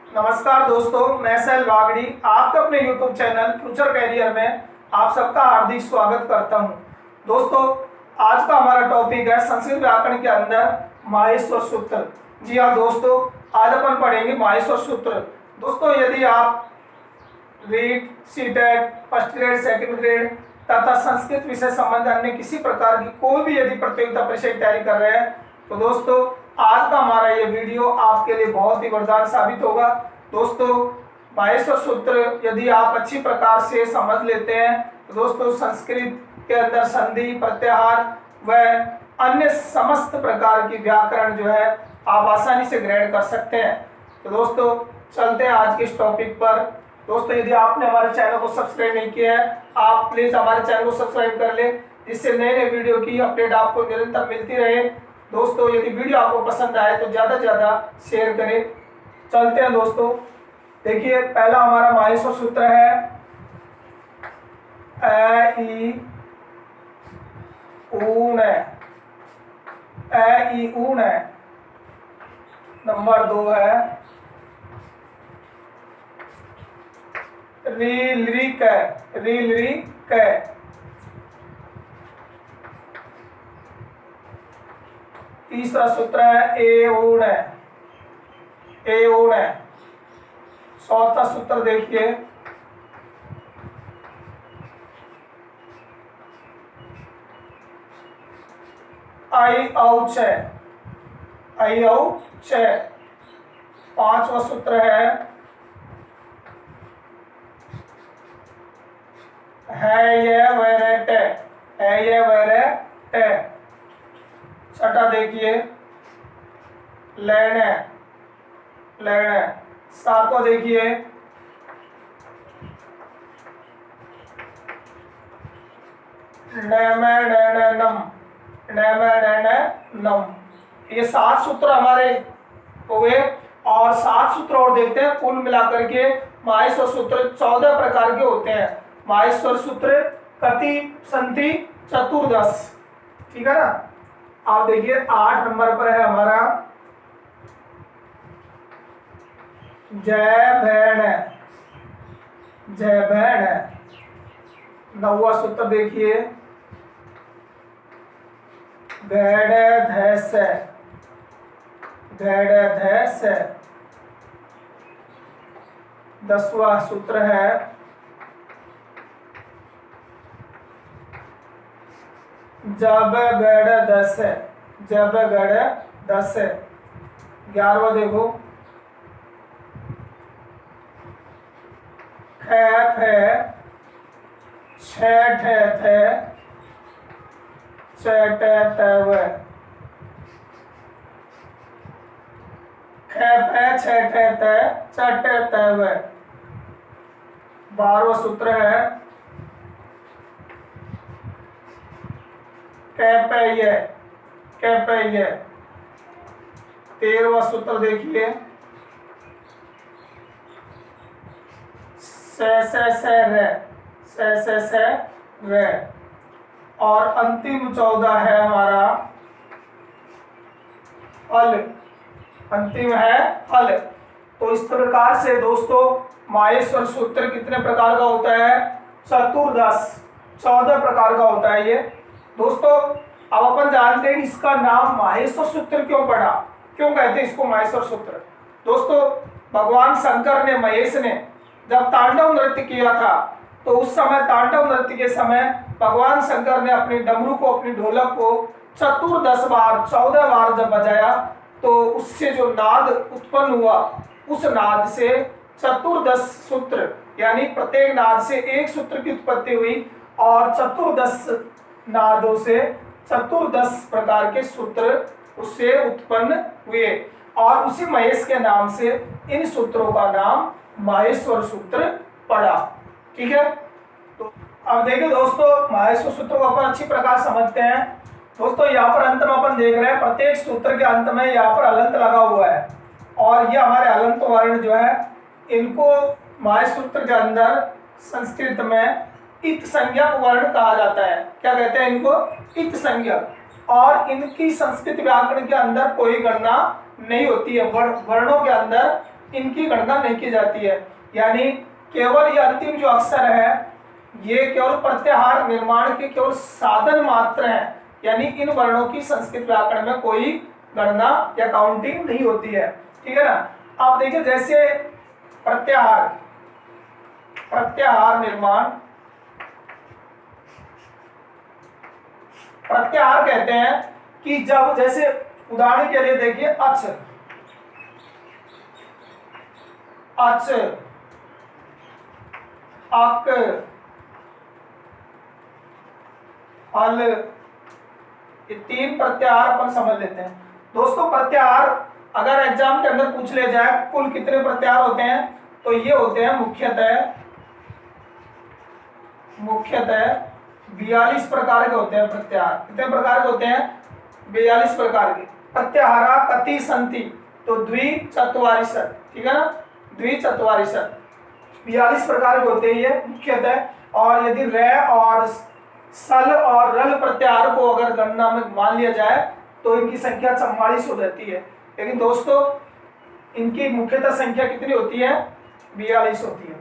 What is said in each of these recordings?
नमस्कार दोस्तों, मैं सैल वागड़ी आपके अपने YouTube चैनल फ्यूचर कैरियर में आप सबका हार्दिक स्वागत करता हूं। दोस्तों, आज का हमारा टॉपिक है संस्कृत व्याकरण के अंदर माहेश्वर सूत्र। जी हाँ दोस्तों, आज अपन पढ़ेंगे माहेश्वर सूत्र। दोस्तों, यदि आप REET, CTET, first grade, second grade तथा संस्कृत विषय संबंधी अन्य किसी प्रकार की कोई भी यदि प्रतियोगिता परीक्षा की तैयारी कर रहे हैं तो दोस्तों आज का हमारा ये वीडियो आपके लिए बहुत ही वरदान साबित होगा। दोस्तों, माहेश्वर सूत्र यदि आप अच्छी प्रकार से समझ लेते हैं तो दोस्तों संस्कृत के अंदर संधि, प्रत्याहार व अन्य समस्त प्रकार की व्याकरण जो है आप आसानी से ग्रहण कर सकते हैं। तो दोस्तों चलते हैं आज के इस टॉपिक पर। दोस्तों, यदि आपने हमारे चैनल को सब्सक्राइब नहीं किया है, आप प्लीज हमारे चैनल को सब्सक्राइब कर लें, जिससे नए नए वीडियो की अपडेट आपको निरंतर मिलती रहे। दोस्तों, यदि वीडियो आपको पसंद आए तो ज़्यादा से ज़्यादा शेयर करें। चलते हैं दोस्तों। देखिए, पहला हमारा माहेश्वर सूत्र है ए ई ऊन है। ए ई ऊन है। नंबर 2 है री ली कै। री ली कै। तीसरा सूत्र है ए ऊण है। ए ऊण है। चौथा सूत्र देखिए आई औ छ। आई औ छ। पांचवा सूत्र है ये वैरे टे। है ये वैरे टे। छठा देखिए लेने। लेने। सातवां देखिए नेमे नेने नम। नेमे नेने नम। ये 7 सूत्र हमारे हुए और 7 सूत्र और देखते हैं। कुल मिलाकर के माहेश्वर सूत्र 14 प्रकार के होते हैं। माहेश्वर सूत्र कति संति चतुर्दश। ठीक है ना। आप देखिए 8 नंबर पर है हमारा जय भैण। जय भैण। 9वां सूत्र देखिए भेड़ धैस। भेड़ धैस। 10वां सूत्र है जब गढ़ 10। जब गढ़ 10। 11वां देखो खे फे छे ठे थे चे तव। खे फे छे ठे थे चटे तव। 12वां सूत्र है कैपय। कैपय। 13वां सूत्र देखिए से रे। से रे। और अंतिम 14 है हमारा फल। अंतिम है फल। तो इस प्रकार से दोस्तों माहेश्वर सूत्र कितने प्रकार का होता है? चतुर्दश। 14 प्रकार का होता है ये। दोस्तों, अब अपन जानते हैं इसका नाम माहेश्वर सूत्र क्यों पड़ा, क्यों कहते हैं इसको माहेश्वर सूत्र। दोस्तों, भगवान शंकर ने, महेश ने जब तांडव नृत्य किया था तो उस समय तांडव नृत्य के समय भगवान शंकर ने अपनी डमरू को, अपनी ढोलक को चतुर्दश बार, 14 बार जब बजाया तो उससे जो नाद उत्पन्न हुआ, उस नाद से चतुर्दश सूत्र, यानी प्रत्येक नाद से एक सूत्र की उत्पत्ति हुई और चतुर्दश नादों से चतुर्दश प्रकार के सूत्र उससे उत्पन्न हुए और उसी महेश के नाम से इन सूत्रों का नाम माहेश्वर सूत्र पड़ा। ठीक है। तो अब देखिए दोस्तों, माहेश्वर सूत्र को अपन अच्छी प्रकार समझते हैं। दोस्तों, यहाँ पर अंत में अपन देख रहे हैं प्रत्येक सूत्र के अंत में यहाँ पर हलंत लगा हुआ है और ये हमारे हलंत वर्ण जो है इनको माहेश्वर सूत्र के अंदर संस्कृत में इत संज्ञक वर्ण कहा जाता है। क्या कहते हैं इनको? इत संज्ञक। और इनकी संस्कृत व्याकरण के अंदर कोई गणना नहीं होती है। वर्णों के अंदर इनकी गणना नहीं की जाती है। यानी केवल ये अंतिम जो अक्षर है ये केवल प्रत्याहार निर्माण के केवल साधन मात्र हैं, यानी इन वर्णों की संस्कृत व्याकरण में कोई गणना या काउंटिंग नहीं होती है। ठीक है ना। आप देखिए जैसे प्रत्याहार निर्माण, प्रत्याहार कहते हैं कि जब, जैसे उदाहरण के लिए देखिए अच, अच, अक, अल, ये 3 प्रत्याहार अपन समझ लेते हैं। दोस्तों प्रत्याहार अगर एग्जाम के अंदर पूछ ले जाए कुल कितने प्रत्याहार होते हैं, तो ये होते हैं मुख्यतः 42 प्रकार के होते हैं प्रत्याहार। कितने प्रकार के होते हैं? 42 प्रकार के। प्रत्याहारा कति संति, तो द्विचत्वारिशत, ठीक है ना, द्विचत्वारिशत 42 प्रकार के होते हैं ये मुख्यतः। और यदि र और सल और रल प्रत्याहार को अगर गणना में मान लिया जाए तो इनकी संख्या 44 हो जाती है। लेकिन दोस्तों इनकी मुख्यतः संख्या कितनी होती है? 42 होती है।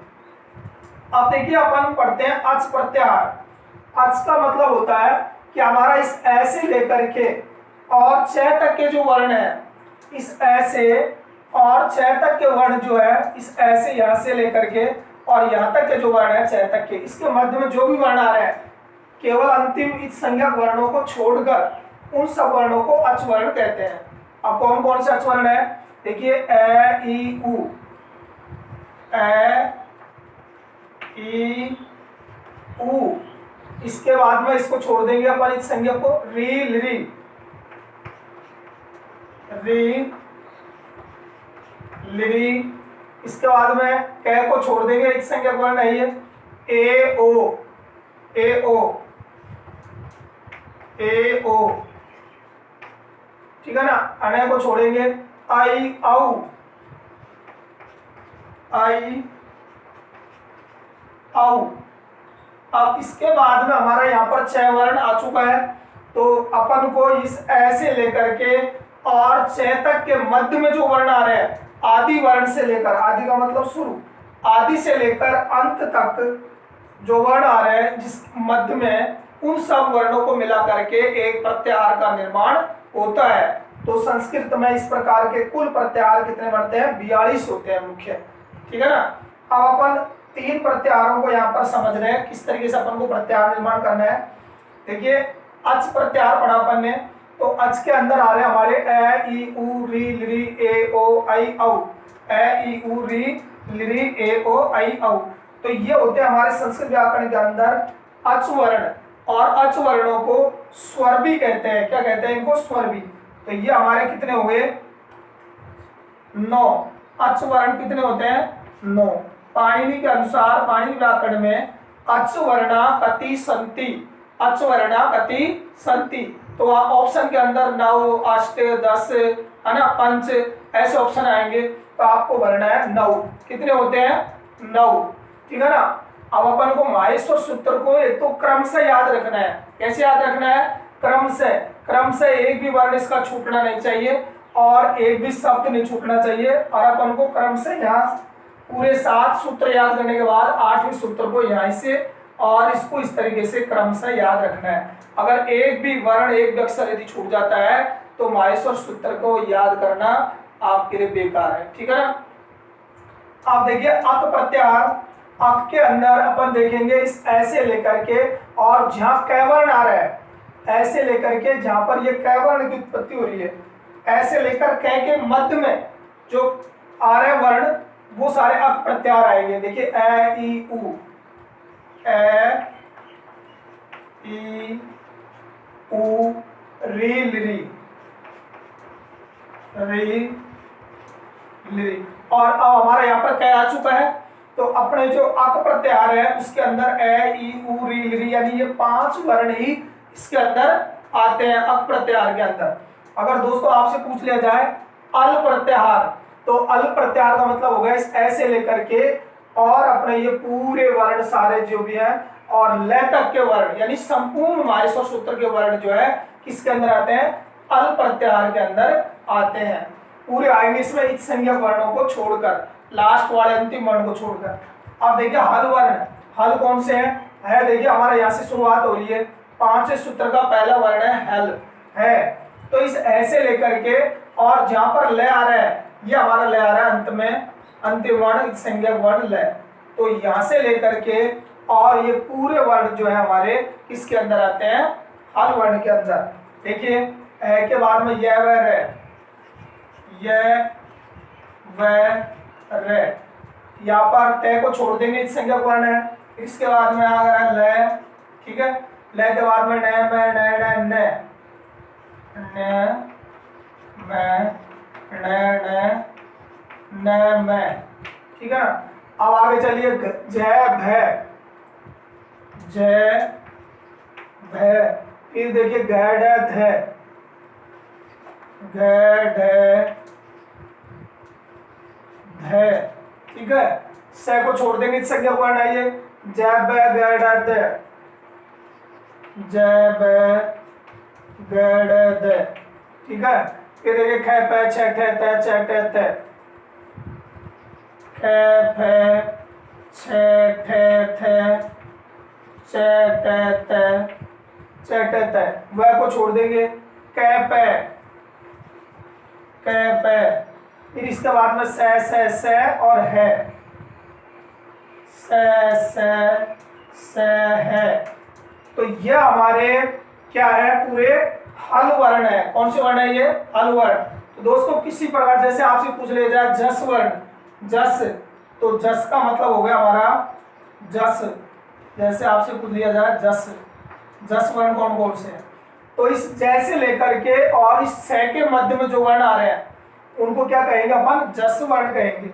अब देखिए अपन पढ़ते हैं अच प्रत्याहार। अच का मतलब होता है कि हमारा इस ऐ से लेकर के और छ तक के जो वर्ण है, इस ऐ से और छ तक के वर्ण जो है, इस ऐ से यहाँ से लेकर के और यहाँ तक के जो वर्ण है छ तक के, इसके मध्य में जो भी वर्ण आ रहे हैं केवल अंतिम इस संज्ञक वर्णों को छोड़कर उन सब वर्णों को अच वर्ण कहते हैं। अब कौन कौन से अच वर्ण है? देखिए ए ई उ, ए ई उ, इसके बाद में इसको छोड़ देंगे अपन इस संज्ञा को री ली, री ली, इसके बाद में कै को छोड़ देंगे, इस संज्ञा वर्ण है ये ए ओ, ए ओ, ए ओ, ठीक है ना। अने को छोड़ेंगे आई औ, आई औ। अब इसके बाद में हमारा यहाँ पर 6 वर्ण आ चुका है, तो अपन को इस ऐ से लेकर के और 6 तक के मध्य में जो वर्ण आ रहे हैं, आदि वर्ण से लेकर, आदि का मतलब शुरू, आदि से लेकर अंत तक जो वर्ण आ रहे हैं जिस मध्य में, उन सब वर्णों को मिला करके एक प्रत्याहार का निर्माण होता है। तो संस्कृत में इस प्रकार के कुल प्रत्याहार कितने बनते हैं? 42 होते हैं मुख्य, ठीक है ना। अब अपन 3 प्रत्याहारों को यहाँ पर समझ रहे हैं किस तरीके से अपन को प्रत्याहार निर्माण करना है। देखिए अच प्रत्याहार पढ़ा अपन ने, तो अच के अंदर आ रहे हैं हमारे ए ई उ री ली ए ओ आई औ, ए ई उ री ली ए ओ आई औ। तो ये होते हैं हमारे संस्कृत व्याकरण के अंदर अच वर्ण, और अच वर्णों को स्वर भी कहते हैं। क्या कहते हैं इनको? स्वर भी। तो ये हमारे कितने हुए? 9 अच वर्ण कितने होते हैं? 9। पाणिनि के अनुसार, पाणिनि व्याकरण में अच वर्णा कति संति, अच वर्णा कति संति। तो वहाँ ऑप्शन के अंदर 9, 8, 10 है ना, 5 ऐसे ऑप्शन आएंगे, तो आपको भरना है 9। कितने होते हैं? 9, ठीक है ना। अब अपन को माहेश्वर सूत्र को एक तो क्रम से याद रखना है। कैसे याद रखना है? क्रम से। क्रम से एक भी वर्ण इसका छूटना नहीं चाहिए और एक भी शब्द नहीं छूटना चाहिए। और अपन को क्रम से यहाँ पूरे 7 सूत्र याद करने के बाद 8वें सूत्र को यहाँ से और इसको इस तरीके से क्रम से याद रखना है। अगर एक भी वर्ण, एक भी अक्षर यदि छूट जाता है तो माहेश्वर सूत्र को याद करना आपके लिए बेकार है, ठीक है ना। आप देखिए अक प्रत्याहार, अक के अंदर अपन देखेंगे इस ऐसे लेकर के और जहाँ कैवर्ण आ रहा है, ऐसे लेकर के जहाँ पर ये कैवर्ण की उत्पत्ति हो रही है, ऐसे लेकर कै के मध्य में जो आ रहे वर्ण वो सारे अक प्रत्याहार आएंगे। देखिए ए ई उ, ए ई उ री ली, री ली। और अब हमारा यहाँ पर क्या आ चुका है, तो अपने जो अक प्रत्याहार है उसके अंदर ए ई उ री ली यानी ये 5 वर्ण ही इसके अंदर आते हैं अक प्रत्याहार के अंदर। अगर दोस्तों आपसे पूछ लिया जाए अल प्रत्याहार, तो अल प्रत्याहार का मतलब होगा इस ऐ से लेकर के और अपने ये पूरे वर्ण सारे जो भी है और लय तक के वर्ण यानी संपूर्ण माहेश्वर सूत्र के वर्ण जो है किसके अंदर आते हैं? अल प्रत्याहार के अंदर आते हैं। पूरे आएंगे इसमें इच संज्ञक वर्णों को छोड़कर, लास्ट वाले अंतिम वर्ण को छोड़कर। अब देखिए हल वर्ण, हल कौन से है देखिए हमारा यहाँ से शुरुआत हो रही है, 5वें सूत्र का पहला वर्ण है हल है। तो इस ऐसे लेकर के और जहां पर ले आ रहा है ये हमारा ले आ रहा है अंत में अंतिम वर्ण संज्ञक वर्ण ले। तो यहां से लेकर के और ये पूरे वर्ण जो है हमारे किसके अंदर आते हैं, हल वर्ण के अंदर। देखिए ए के बाद में य व रे, य व रे, यहाँ पर ते को छोड़ देंगे संज्ञक वर्ण है। इसके बाद में आ गया ले, ठीक है, ले के बाद में न में न न न में, ठीक है ना। अब आगे चलिए जय भय, जय भय, फिर देखिए गैड ध, गैड ध, ठीक है, से को छोड़ देंगे संज्ञा वर्ण है ये, जय ब गैड ध, जय ब गैड ध, ठीक है। फिर देखिए ख प छ ठ त छ ट थ, ख फ छ ठ थ छ ट त छ ट त, वह को छोड़ देंगे क प, क प, फिर इसके बाद में स और है, स है। तो ये हमारे क्या है, पूरे हल वर्ण है। कौन से वर्ण है ये, हल वर्ण। तो दोस्तों किसी प्रकार जैसे आपसे पूछ लिया जाए जस वर्ण, जस, तो जस का मतलब हो गया हमारा जस, जैसे आपसे पूछ लिया जाए जस, जस वर्ण कौन कौन से है। तो इस जैसे लेकर के और इस से के मध्य में जो वर्ण आ रहे हैं उनको क्या कहेंगे अपन, जस वर्ण कहेंगे।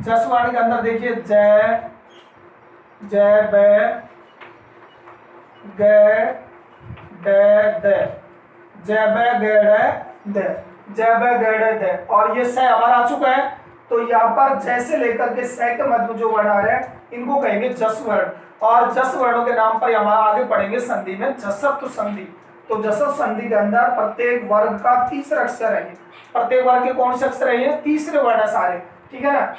जस वर्ण के अंदर देखिए जय, जय ब ग ड द, जय ब ग ड द, जय ब ग ड द, और ये से हमारा आ चुका है। तो यहाँ पर जैसे लेकर के से के मध्य में जो वर्ण आ रहे हैं इनको कहेंगे जस वर्ण। और जस वर्णों के नाम पर हमारा आगे पढ़ेंगे संधि में जसत्व संधि। तो जसत्व संधि के अंदर प्रत्येक वर्ग का तीसरा अक्षर है, प्रत्येक वर्ग के कौन से अक्षर है, तीसरे वर्ण है सारे, ठीक है ना।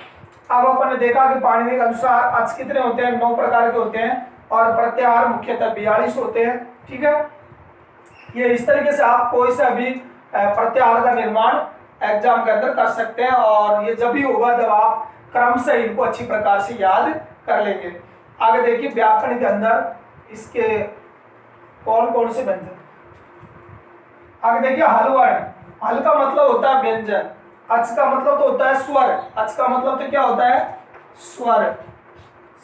अब अपन ने देखा कि पाणिनि के अनुसार अच कितने होते हैं, 9 प्रकार के होते हैं, और प्रत्याहार मुख्यतः 42 होते हैं, ठीक है। ये इस तरीके से आप कोई सा भी प्रत्याहार का निर्माण एग्जाम के अंदर कर सकते हैं, और ये जब भी होगा जब आप क्रम से इनको अच्छी प्रकार से याद कर लेंगे। आगे देखिए व्याकरण के अंदर इसके कौन कौन से व्यंजन। आगे देखिए हल वर्ण, हल का मतलब होता है व्यंजन, अच का मतलब तो होता है स्वर, अच का मतलब तो क्या होता है, स्वर,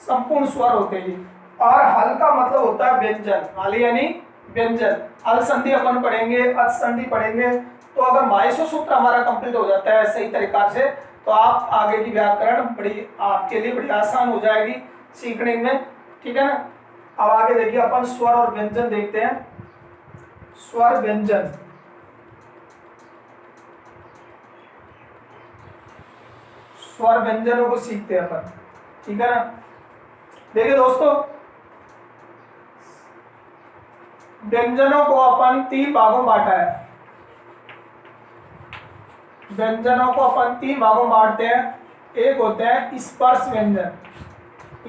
संपूर्ण स्वर होते हैं। और हल का मतलब होता है व्यंजन, हल यानी व्यंजन। हल संधि अपन पढ़ेंगे, अच संधि पढ़ेंगे। तो अगर माहेश्वर सूत्र हमारा कंप्लीट हो जाता है सही तरीका से तो आप आगे की व्याकरण बड़ी आपके लिए बड़ी आसान हो जाएगी सीखने में, ठीक है ना। अब आगे देखिए अपन स्वर और व्यंजन देखते हैं। स्वर व्यंजन, स्वर व्यंजनों को सीखते हैं अपन, ठीक है ना। देखिए दोस्तों व्यंजनों को अपन 3 भागों में बांटा है, व्यंजनों को अपन 3 भागों में बांटते हैं। एक होते हैं स्पर्श व्यंजन,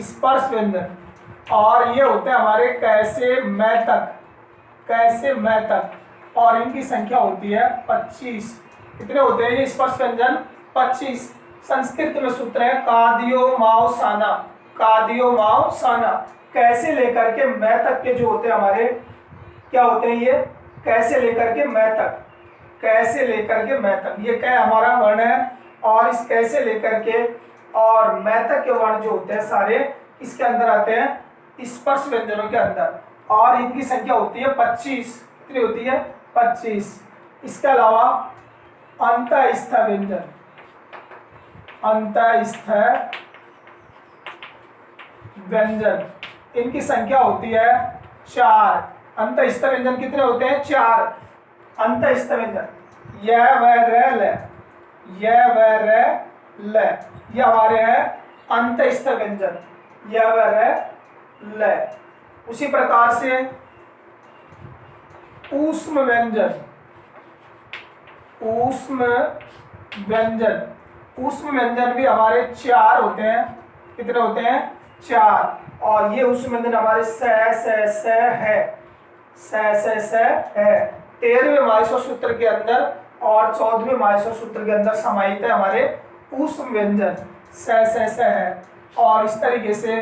स्पर्श व्यंजन, और ये होते हैं हमारे कैसे मैं तक, कैसे मैं तक, और इनकी संख्या होती है 25। कितने होते हैं ये स्पर्श व्यंजन, 25। संस्कृत में सूत्र है कादियो माओ साना, कादियो माओ साना। कैसे लेकर के मैं तक के जो होते हैं हमारे क्या होते हैं ये, कैसे लेकर के मैं तक, कैसे लेकर के मैं तक, ये क्या हमारा वर्ण है। और इस कैसे लेकर के और मैं तक के वर्ण जो होते हैं सारे इसके अंदर आते हैं स्पर्श व्यंजनों के अंदर, और इनकी संख्या होती है 25। कितनी होती है, 25। इसके अलावा अंतःस्थ व्यंजन, अंतःस्थ व्यंजन, इनकी संख्या होती है 4। अंतःस्थ व्यंजन कितने होते हैं, 4 अंतःस्थ व्यंजन। यह वह र ल, यह वह र ल, ये हमारे हैं अंतःस्थ व्यंजन, यह वह र ल। उसी प्रकार से ऊष्म व्यंजन, ऊष्म व्यंजन। ऊष्म व्यंजन भी हमारे 4 होते हैं। कितने होते हैं? 4। और ये ऊष्म व्यंजन हमारे स है, स है 13वें माहेश्वर सूत्र के अंदर और 14वें माहेश्वर सूत्र के अंदर समाहित है हमारे ऊष्म व्यंजन स है। और इस तरीके से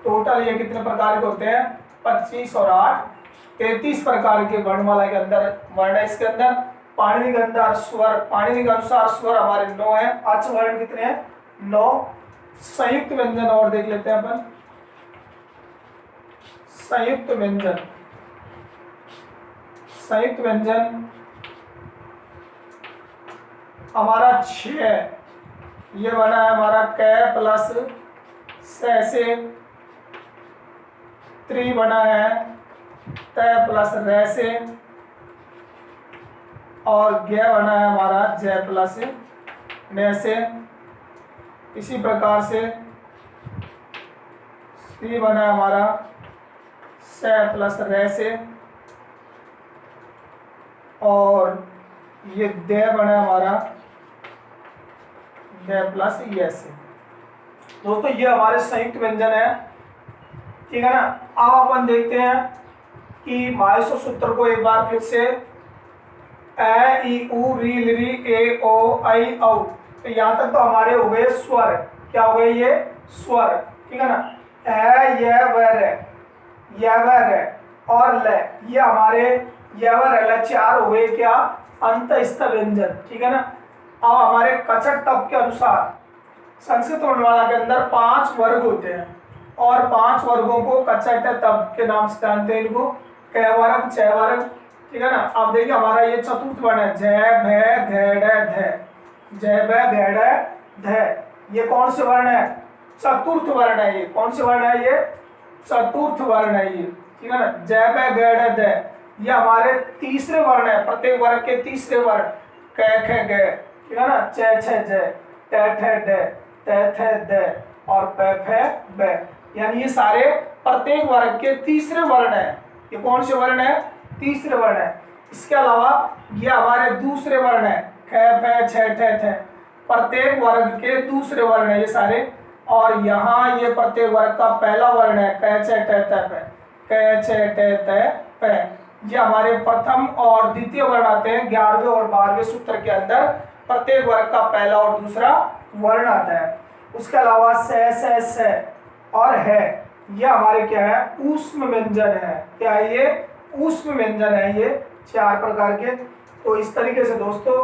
टोटल ये कितने प्रकार के होते हैं? 25 और 8 33 प्रकार के वर्णमाला के अंदर वर्ण है। इसके अंदर पाणिनि के अंदर स्वर, पाणिनि के अनुसार स्वर हमारे 9 है। अच वर्ण कितने हैं? 9। संयुक्त व्यंजन और देख लेते हैं अपन। संयुक्त व्यंजन, संयुक्त व्यंजन हमारा 6। ये बना है हमारा क प्लस से, त्रि बना है त प्लस र से, और ज्ञ बना है हमारा ज प्लस न से। इसी प्रकार से श्री बना है हमारा स प्लस र से, और ये द बना है हमारा द प्लस ये से। दोस्तों ये हमारे संयुक्त व्यंजन है, ठीक है ना। अब अपन देखते हैं कि माहेश्वर सूत्र को एक बार फिर से ए ई उ री ली ए ओ आई औ। तो यहाँ तक तो हमारे हो गए स्वर। क्या हो गए? ये स्वर, ठीक है ना। ए य व र, य व र और ल, ये हमारे य व र ल 4 हो गए क्या? अंतस्थ व्यंजन, ठीक है ना। अब हमारे कचट तप के अनुसार संस्कृत वर्णमाला के अंदर 5 वर्ग होते हैं और 5 वर्गों को कचट तप के नाम से जानते हैं। इनको क वर्ग, च वर्ग, ठीक है ना। अब देखिए हमारा ये चतुर्थ वर्ण है ज भ घ ढ ध, ज भ घ ढ ध। ये कौन से वर्ण है? चतुर्थ वर्ण है। ये कौन से वर्ण है? ये चतुर्थ वर्ण है ये, ठीक है ना। ज भ घ ढ ध ये हमारे तीसरे वर्ण है। प्रत्येक वर्ग के तीसरे वर्ण क ख ग, ठीक है ना। च छ ज, ट ठ ड, त थ द और प फ ब, यानी ये सारे प्रत्येक वर्ग के तीसरे वर्ण है। ये कौन से वर्ण है? तीसरे वर्ण है। इसके अलावा ये हमारे दूसरे वर्ण है ख फ छ ठ थ, प्रत्येक वर्ग के दूसरे वर्ण है ये सारे। और यहाँ ये प्रत्येक वर्ग का पहला वर्ण है क छ ट त प, क छ ट त प। ये हमारे प्रथम और द्वितीय वर्ण आते हैं 11वें और 12वें सूत्र के अंदर। प्रत्येक वर्ग का पहला और दूसरा वर्ण आता है। उसके अलावा स और है, ये हमारे क्या है? ऊष्म व्यंजन है। क्या है ये? ऊष्म व्यंजन है ये 4 प्रकार के। तो इस तरीके से दोस्तों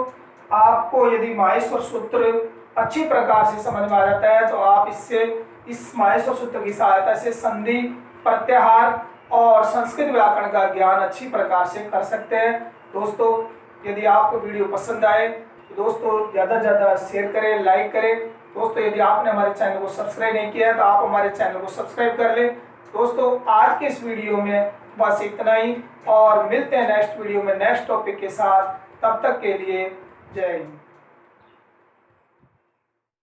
आपको यदि माहेश्वर सूत्र अच्छी प्रकार से समझ में आ जाता है तो आप इससे, इस माहेश्वर सूत्र की सहायता से संधि, प्रत्याहार और संस्कृत व्याकरण का ज्ञान अच्छी प्रकार से कर सकते हैं। दोस्तों यदि आपको वीडियो पसंद आए तो दोस्तों ज़्यादा से ज़्यादा शेयर करें, लाइक करें। दोस्तों यदि आपने हमारे चैनल को सब्सक्राइब नहीं किया है तो आप हमारे चैनल को सब्सक्राइब कर लें। दोस्तों आज के इस वीडियो में बस इतना ही, और मिलते हैं नेक्स्ट वीडियो में नेक्स्ट टॉपिक के साथ। तब तक के लिए जय हिंद।